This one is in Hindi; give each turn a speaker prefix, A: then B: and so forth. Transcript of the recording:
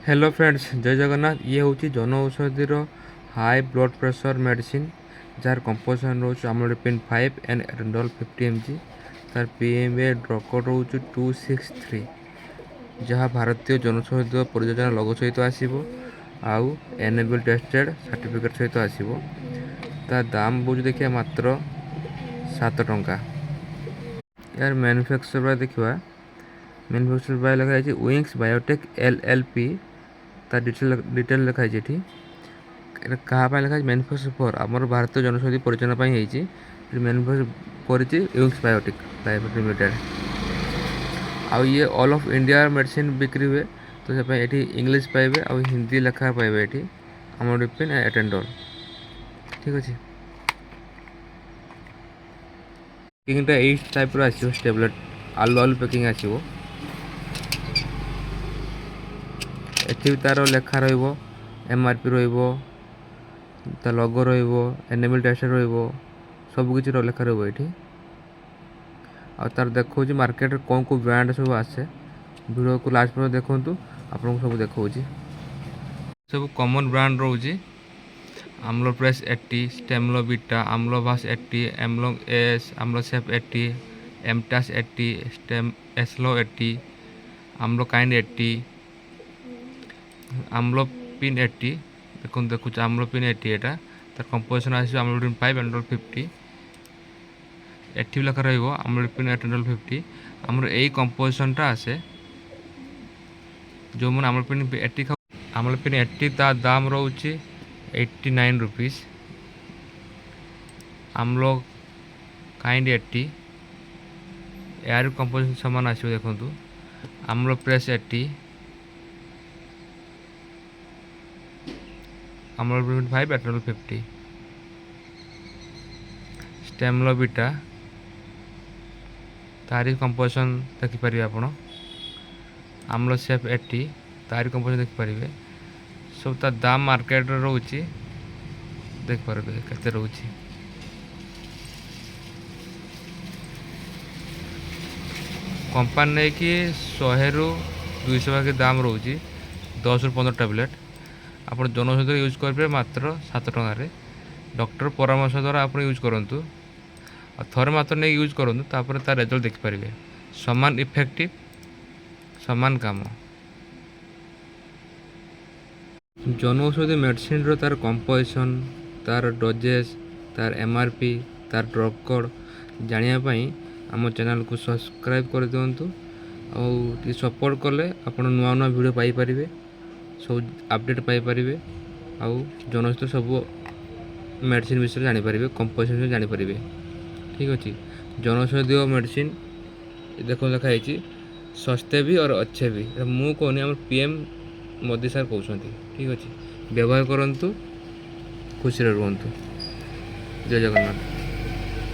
A: हेलो फ्रेंड्स, जय जगन्नाथ। ये हूँ Jan Aushadhi high blood pressure medicine जार कंपोजिशन रोच अमलोडिपिन 5 एंड एटेंडोल 50 mg। तार पीएमए ड्रग कोड रोच 263, जहाँ भारतीय जनौषधि परियोजना लोगो सहित आसो आउ एनेबल टेस्टेड सर्टिफिकेट सहित आसो। तार दाम बुझ देखिए मात्र 7 टंका। यार मैन्युफैक्चर देखा, मैन्युफैक्चर बाय लिखाई विंग्स बायोटेक LLP। तार डिटेल लिखाई क्या लिखाई मैन्युफैक्चर फॉर आमर भारतीय जनौषधि परियोजना मैन्युफैक्चर कर विंग्स बायोटेक प्राइवेट लिमिटेड। आउ ये ऑल ऑफ इंडिया मेडिसिन बिक्री हुए, तो ये इंग्लिश पाइबे आ हिंदी लेखा पाइबे ये अमलोडिपिन एटेंडोल। ठीक अच्छे, पैकिंगटा यही टाइप आसो टैबलेट आलू आलू पैकिंग आसो। एथि तार लेखा MRP ता लोगो एनेबल टेस्ट सबकि लेखा ये आ तार देखो मार्केट कौन को ब्रांड सब आसे। वीडियो को लास्ट पर देखूँ, आपको सब देखा सब कॉमन ब्रांड रोचे आम्लोप्रेस 80, स्टेमलो बीटा, आम्लोभास 80, एमलो एस, आम्लोसेफ 80, एमटास 80, स्टेम एस्लो 80, आम्लोकाइंड 80, आम्लोपिन 80। देखो आम्लोपिन 80 एटा तार कंपोजिशन आसो आम्लोपिन 5 एंडोल 50। एटी लेखा रम्लोपिन एटेंडोल 50। आमर यही कंपोजिशनटा आसे जो मैंने आम्लोपिन 80 खा। आम्लोपिन 80 तार दाम रोचे 89 रुपीस। आम्लो काइंड 80 यार कंपोजिशन सामान आसो। देखो आम्लो प्रेस 80, आम्लो 5 एटेंडोल 50, स्टेमलो बीटा तारी कंपोजिशन देखिपारे आप। आम्लोसेफ 80 तारी कंपोजिशन देखिपारे। सब तार दाम मार्केट रोचे देखिपारे केते रोचे। कंपानी नहीं कि 100 रु 200 के दाम रोचे 10 रु 15 टैबलेट। आप जनौषधि यूज करेंगे मात्र 7 टकर। डॉक्टर परामर्श द्वारा आप यूज करूँ, थरे मात्र नहीं यूज करूँ, तापर तार रिजल्ट देखिपारे। समान इफेक्टिव, समान काम। जनौषधि मेडिसिन तार कंपोजिशन, तार डोजेस, तार MRP, तार ड्रग कोड जानापी आम चैनल को सब्सक्राइब कर दिंतु। और सपोर्ट कले आप नुआ नुआ वीडियो पाइपर, सब अपडेट पाइपर। आउ जनौषधि सब मेडिसिन विषय जानीपर, कंपोजिशन विषय जानीपर। ठीक अच्छे, जनौषधि मेडिसिन देखो लिखाई सस्ते भी और अच्छे भी। मु कहनी आम PM मोदी सार कहते। ठीक अच्छे, व्यवहार करूँ, खुशी रुहतु। जय जगन्नाथ।